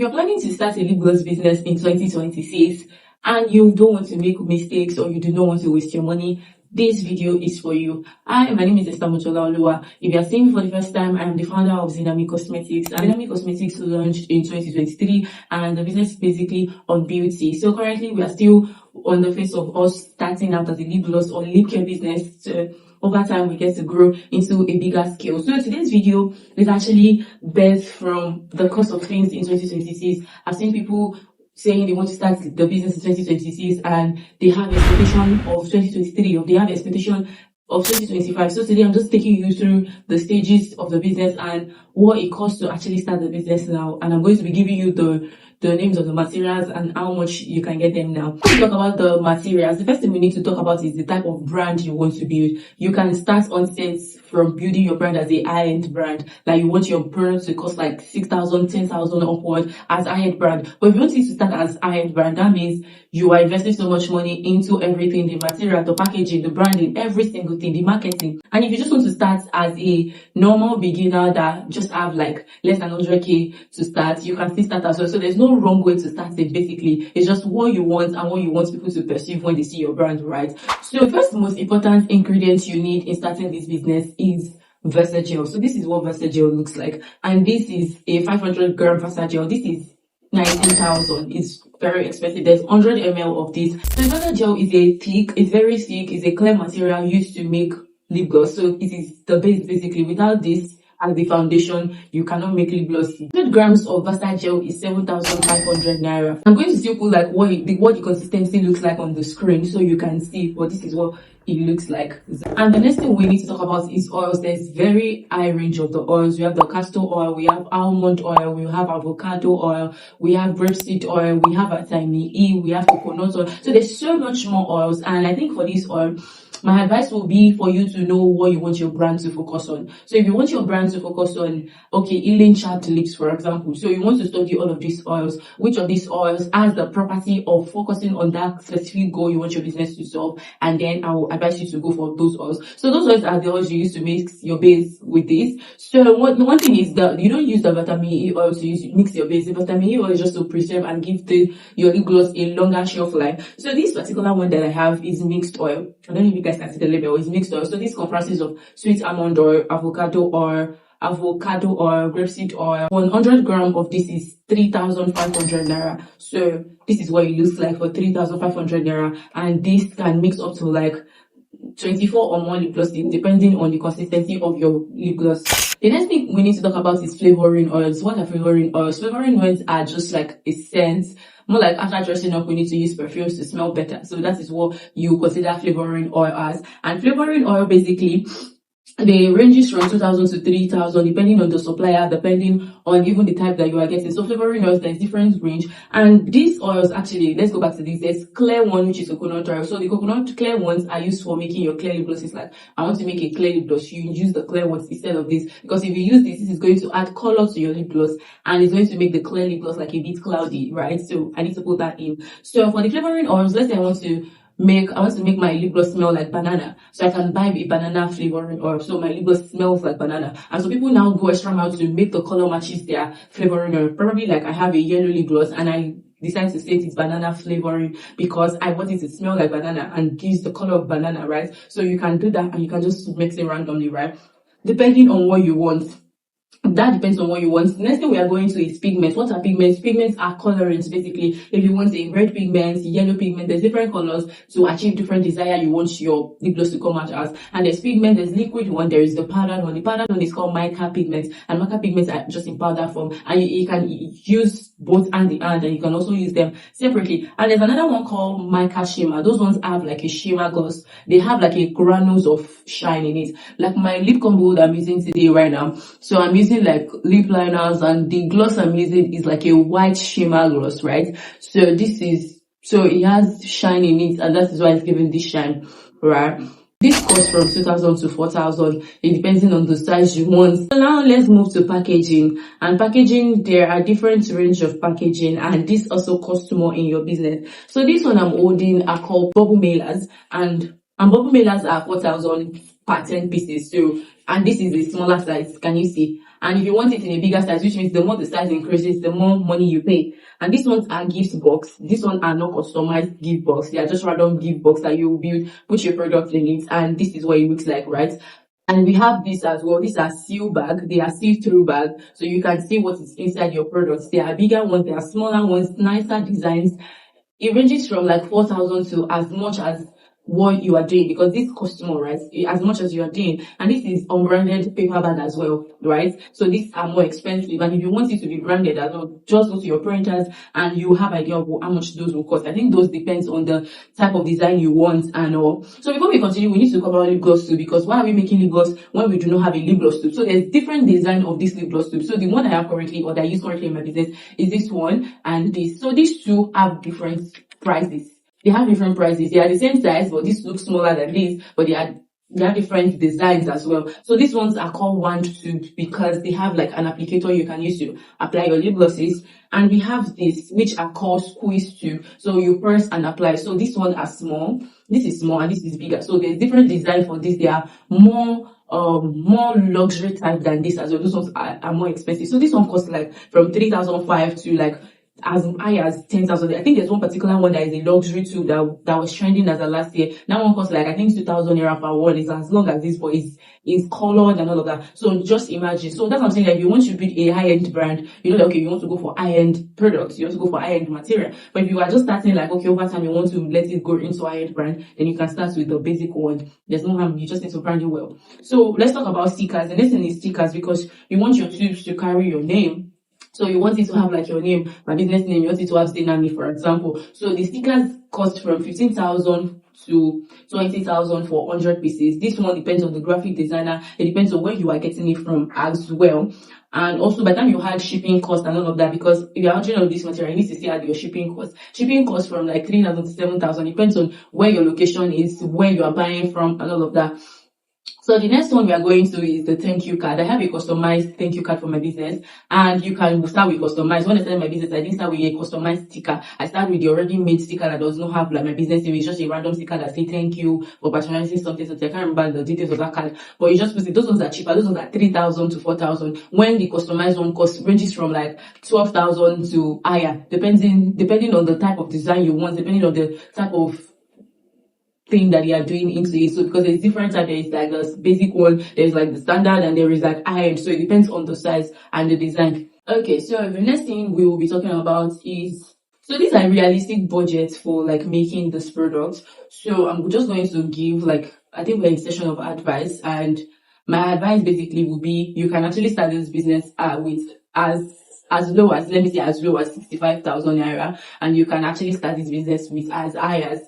you're planning to start a lip gloss business in 2026 and you don't want to make mistakes or you do not want to waste your money, this video is for you. Hi, my name is Esther Mochola. If you are seeing me for the first time, I am the founder of Zinami Cosmetics. And Zinami Cosmetics launched in 2023 and the business is basically on beauty. So currently we are still on the face of us starting out as a lip gloss or lip care business. Over time we get to grow into a bigger scale. So today's video is actually birthed from the course of things in 2026. I've seen people saying they want to start the business in 2026 and they have expectation of 2023 or they have expectation of 2025. So today I'm just taking you through the stages of the business and what it costs to actually start the business now. And I'm going to be giving you the names of the materials and how much you can get them now. When we talk about the materials, the first thing we need to talk about is the type of brand you want to build. You can start on sense from building your brand as a high-end brand. Like you want your brand to cost like 6,000, 10,000 upward as high-end brand. But if you want it to start as high-end brand, that means you are investing so much money into everything, the material, the packaging, the branding, every single thing, the marketing. And if you just want to start as a normal beginner that just have like less than 100k to start, you can still start as well. So there's no wrong way to start it. Basically, it's just what you want and what you want people to perceive when they see your brand, right? So the first most important ingredient you need in starting this business is Versagel. So this is what Versagel looks like, and this is a 500 gram Versagel. This is 19,000. It's very expensive. There's 100 ml of this. So Versagel is it's very thick, it's a clear material used to make lip gloss. So it is the base basically. Without this as the foundation, you cannot make lip gloss. 100 grams of Versagel is 7,500 naira. I'm going to still put like what the consistency looks like on the screen so you can see, but this is what it looks like. And the next thing we need to talk about is oils. There's very high range of the oils. We have the castor oil, we have almond oil, we have avocado oil, we have grapeseed oil, we have vitamin E, we have coconut oil. So there's so much more oils, and I think for this oil, my advice will be for you to know what you want your brand to focus on. So if you want your brand to focus on, okay, healing chapped lips, for example, so you want to study all of these oils, which of these oils has the property of focusing on that specific goal you want your business to solve, and then I will advise you to go for those oils. So those oils are the oils you use to mix your base with this. So one thing is that you don't use the vitamin E oil to mix your base. The vitamin E oil is just to preserve and give your lip gloss a longer shelf life. So this particular one that I have is mixed oil. I don't know if you guys can see the label. It's mixed oil. So this comprises of sweet almond oil, avocado oil, grapeseed oil. 100 gram of this is 3,500 naira. So this is what it looks like for 3,500 naira, and this can mix up to like 24 or more lip gloss depending on the consistency of your lip gloss. The next thing we need to talk about is flavoring oils. What are flavoring oils? Flavoring oils are just like a scent. More like after dressing up, we need to use perfumes to smell better. So that is what you consider flavoring oil as. And flavoring oil basically, they ranges from 2,000 to 3,000 depending on the supplier, depending on even the type that you are getting. So flavoring oils, there's different range, and these oils actually, let's go back to this. There's clear one, which is coconut oil. So the coconut clear ones are used for making your clear lip gloss. It's like, I want to make a clear lip gloss, you use the clear ones instead of this, because if you use this is going to add color to your lip gloss and it's going to make the clear lip gloss like a bit cloudy, right? So I need to put that in. So for the flavoring oils, let's say I want to make my lip gloss smell like banana, so I can buy a banana flavoring oil so my lip gloss smells like banana. And so people now go extra mile to make the color matches their flavoring oil. Probably like I have a yellow lip gloss and I decide to say it's banana flavoring because I want it to smell like banana and gives the color of banana, right? So you can do that and you can just mix it randomly, right? Depending on what you want. That depends on what you want. The next thing we are going to is pigments. What are pigments? Pigments are colorants basically. If you want a red pigment, yellow pigment, there's different colors to achieve different desire you want your lip gloss to come out as. And there's pigment, there's liquid one, there is the powdered one. The powdered one is called mica pigments, and mica pigments are just in powder form, and you can use both hand in hand, and you can also use them separately. And there's another one called mica shimmer. Those ones have like a shimmer gloss. They have like a granules of shine in it. Like my lip combo that I'm using today right now. So I'm using like lip liners, and the gloss I'm using is like a white shimmer gloss, right? So it has shine in it, and that is why it's giving this shine, right? This costs from 2,000 to 4,000, it depending on the size you want. So now let's move to packaging. And packaging, there are different range of packaging, and this also costs more in your business. So this one I'm holding are called bubble mailers, and bubble mailers are 4,000 per 10 pieces. So, and this is the smaller size, can you see? And if you want it in a bigger size, which means the more the size increases, the more money you pay. And these ones are gift box. These ones are not customized gift box. They are just random gift box that you build, put your product in it, and this is what it looks like, right? And we have this as well. These are seal bag. They are see-through bag. So you can see what is inside your products. There are bigger ones, there are smaller ones, nicer designs. It ranges from like 4,000 to as much as what you are doing, because this customer, right, as much as you are doing. And this is unbranded paper bag as well, right? So these are more expensive. And if you want it to be branded as well, just go to your printers and you have idea of how much those will cost. I think those depends on the type of design you want and all. So before we continue, we need to cover lip gloss tube, because why are we making lip gloss when we do not have a lip gloss tube? So there's different design of this lip gloss tube. So the one I have currently, or that I use currently in my business, is this one and this. So these two have different prices. They have different prices. They are the same size, but this looks smaller than this, but they have different designs as well. So these ones are called wand tube because they have like an applicator you can use to apply your lip glosses. And we have this, which are called squeeze tube. So you press and apply. So this one are small. This is small and this is bigger. So there's different design for this. They are more luxury type than this as well. Those ones are more expensive. So this one costs like from 3,500 to like as high as 10,000. I think there's one particular one that is a luxury tube that was trending as a last year. That one costs like, I think 2,000 naira per one. It's as long as this, but it's colored and all of that. So just imagine. So that's what I'm saying. Like, you want to build a high-end brand, you know that, okay, you want to go for high-end products, you want to go for high-end material. But if you are just starting like, okay, over time you want to let it go into high-end brand, then you can start with the basic one. There's no harm. You just need to brand it well. So let's talk about stickers. The next thing is stickers, because you want your tubes to carry your name. So you want it to have like your name, my business name, you want it to have Zenami, for example. So the stickers cost from 15,000 to 20,000 for 100 pieces. This one depends on the graphic designer. It depends on where you are getting it from as well. And also, by the time you had shipping cost and all of that, because if you're ordering all this material, you need to see at your shipping cost. Shipping cost from like 3,000 to 7,000. Depends on where your location is, where you are buying from, and all of that. So the next one we are going to is the thank you card. I have a customized thank you card for my business, and you can start with customized. When I started my business, I didn't start with a customized sticker. I started with the already made sticker that does not have like my business name. It's just a random sticker that says thank you for patronizing something. I can't remember the details of that card, but you just put it. Those ones are cheaper. Those ones are 3,000 to 4,000. When the customized one cost ranges from like 12,000 to higher, depending on the type of design you want, depending on the type of thing that you are doing into it. So because there's different types, there is like the basic one, there's like the standard, and there is like high-end. So it depends on the size and the design. Okay, so the next thing we will be talking about is, so these are realistic budgets for like making this product. So I'm just going to give like, I think we're in session of advice, and my advice basically will be, you can actually start this business with as low as, let me say, as low as 65,000 naira, and you can actually start this business with as high as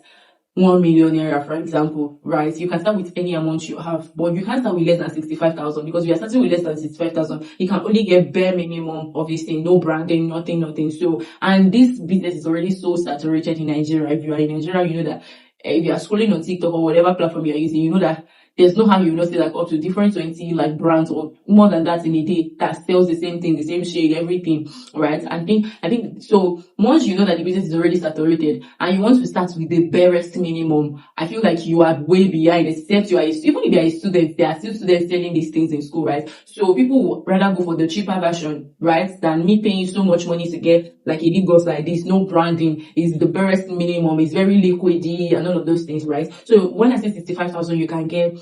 1 million naira, for example, right? You can start with any amount you have, but you can't start with less than 65,000, because if you're starting with less than 65,000, you can only get bare minimum of this thing, no branding, nothing. So, and this business is already so saturated in Nigeria. If you are in Nigeria, you know that if you are scrolling on TikTok or whatever platform you are using, you know that there's no how you know, say like up to different 20 like brands or more than that in a day that sells the same thing, the same shade, everything, right? I think so. Once you know that the business is already saturated and you want to start with the barest minimum, I feel like you are way behind. Except you are, even if you are a student, there are still students selling these things in school, right? So people would rather go for the cheaper version, right, than me paying so much money to get like a lip gloss like this, no branding, is the barest minimum, is very liquidy and all of those things, right? So when I say 65,000, you can get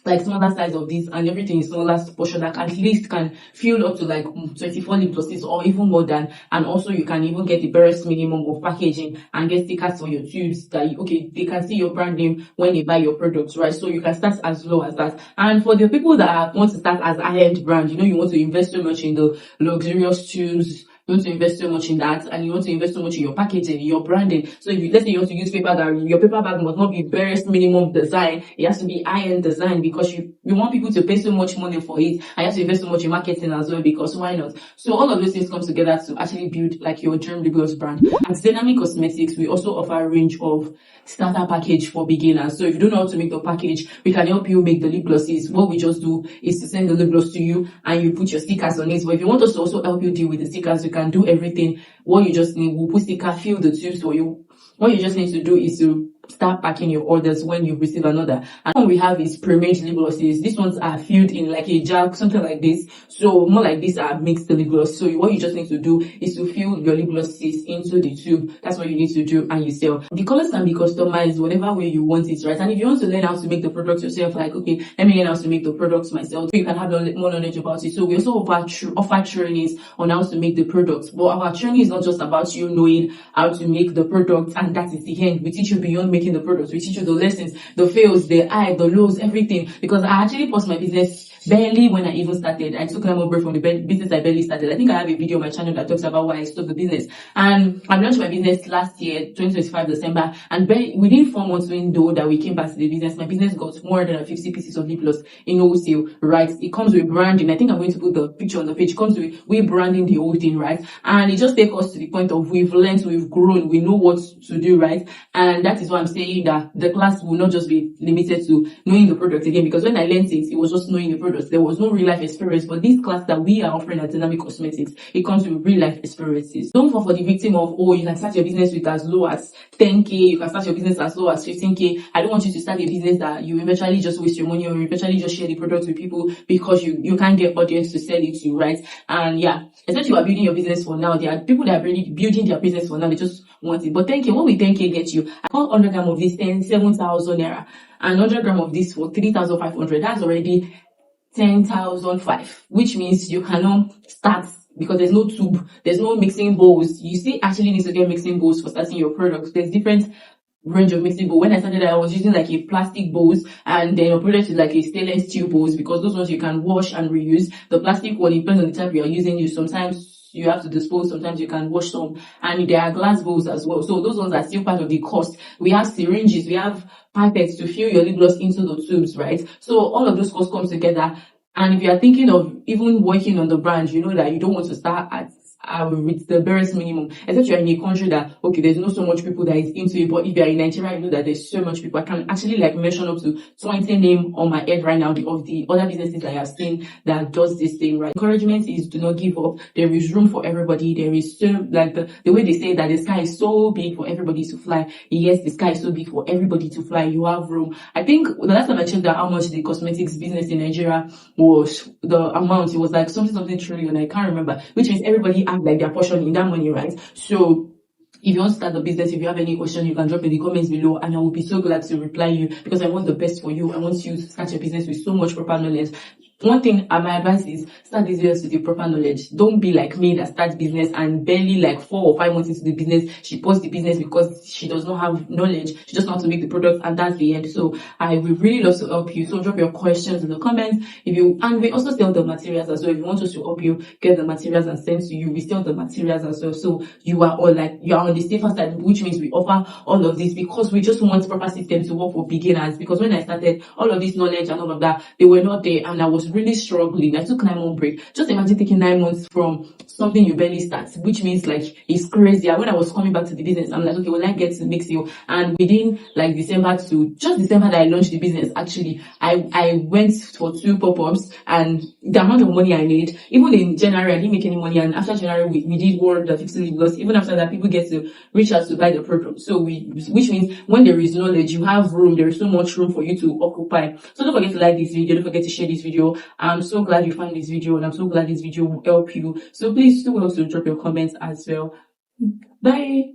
like smaller size of this, and everything is smaller portion that at least can fill up to like 24 lip glosses or even more than. And also you can even get the barest minimum of packaging and get stickers for your tubes that they can see your brand name when they buy your products, right? So you can start as low as that. And for the people that want to start as high-end brand, you know, you want to invest so much in the luxurious tubes, you want to invest so much in that, and you want to invest so much in your packaging, your branding. So if you, let's say you want to use paper, that your paper bag must not be barest minimum design, it has to be high-end design, because you want people to pay so much money for it, and you have to invest so much in marketing as well, because why not? So all of those things come together to actually build like your dream lip gloss brand. At Zenami Cosmetics, we also offer a range of starter package for beginners. So if you don't know how to make the package, we can help you make the lip glosses. What we just do is to send the lip gloss to you and you put your stickers on it. But if you want us to also help you deal with the stickers, we can do everything. What you just need, we'll put sticker, fill the tubes for you. What you just need to do is to start packing your orders when you receive an order. And one we have is pre-made lip glosses. These ones are filled in like a jar, something like this. So more like these are mixed lip gloss. So what you just need to do is to fill your lip glosses into the tube. That's what you need to do, and you sell. The colors can be customized whatever way you want it, right? And if you want to learn how to make the products yourself, like, okay, let me learn how to make the products myself, so you can have more knowledge about it. So we also offer trainings on how to make the products. But our training is not just about you knowing how to make the product and that is the end. We teach you beyond making the products. We teach you the lessons, the fails, the high, the lows, everything. Because I actually paused my business barely when I even started. I took a break from the business I barely started. I think I have a video on my channel that talks about why I stopped the business. And I launched my business last year, 2025 December, and within 4 months window that we came back to the business, my business got more than 50 pieces of lip gloss in wholesale, right? It comes with branding. I think I'm going to put the picture on the page. It comes with we branding the whole thing, right? And it just takes us to the point of we've learned, we've grown, we know what to do, right? And that is why I'm saying that the class will not just be limited to knowing the product again, because when I learned it was just knowing the product. There was no real life experience. But this class that we are offering at Dynamic Cosmetics, it comes with real life experiences. Don't fall for the victim of, oh, you can start your business with as low as 10k, you can start your business as low as 15k. I don't want you to start a business that you eventually just waste your money, or you eventually just share the product with people because you can't get audience to sell it to, right? And yeah, especially you are building your business for now. There are people that are really building their business for now, they just want it. But 10k, what will 10k get you? I call 100 gram of this 7,000 naira, and 100 gram of this for 3,500. That's already 10,005, which means you cannot start because there's no tube, there's no mixing bowls. You still actually need to get mixing bowls for starting your products. There's different range of mixing bowl. When I started, I was using like a plastic bowls, and then upgraded to like a stainless steel bowls, because those ones you can wash and reuse. The plastic one, it depends on the type you are using. You sometimes you have to dispose, sometimes you can wash some, and there are glass bowls as well. So those ones are still part of the cost. We have syringes, we have pipettes to fill your lip gloss into the tubes, right? So all of those costs come together. And if you are thinking of even working on the brand, you know that you don't want to start at with the barest minimum, except you're in a country that, okay, there's not so much people that is into it. But if you're in Nigeria, you know that there's so much people. I can actually like mention up to 20 names on my head right now of the other businesses I have seen that does this thing, right? Encouragement is do not give up. There is room for everybody. There is so, like the way they say that the sky is so big for everybody to fly. Yes, the sky is so big for everybody to fly. You have room. I think the last time I checked out how much the cosmetics business in Nigeria was, the amount, it was like something trillion. I can't remember, which means everybody have like their portion in that money, right? So if you want to start the business, if you have any question, you can drop in the comments below, and I will be so glad to reply you, because I want the best for you. I want you to start your business with so much proper knowledge. One thing, my advice is start this business with the proper knowledge. Don't be like me that starts business and barely like 4 or 5 months into the business, she posts the business because she does not have knowledge. She just knows how to make the product, and that's the end. So I would really love to help you. So drop your questions in the comments. And we also sell the materials as well. If you want us to help you get the materials and send to you, we sell the materials as well. So you are on the safer side, which means we offer all of this because we just want proper system to work for beginners. Because when I started, all of this knowledge and all of that, they were not there, and I was really struggling. I took 9-month break. Just imagine taking 9 months from something you barely start, which means like it's crazy. When I was coming back to the business, I'm like, okay, well, I get to mix you. And within like December that I launched the business, actually, I went for 2 pop-ups, and the amount of money I made, even in January, I didn't make any money. And after January, we did 150 lip gloss. Even after that, people get to reach out to buy the product. So which means when there is knowledge, you have room. There is so much room for you to occupy. So don't forget to like this video. Don't forget to share this video. I'm so glad you found this video, and I'm so glad this video will help you. So please do also drop your comments as well. Bye.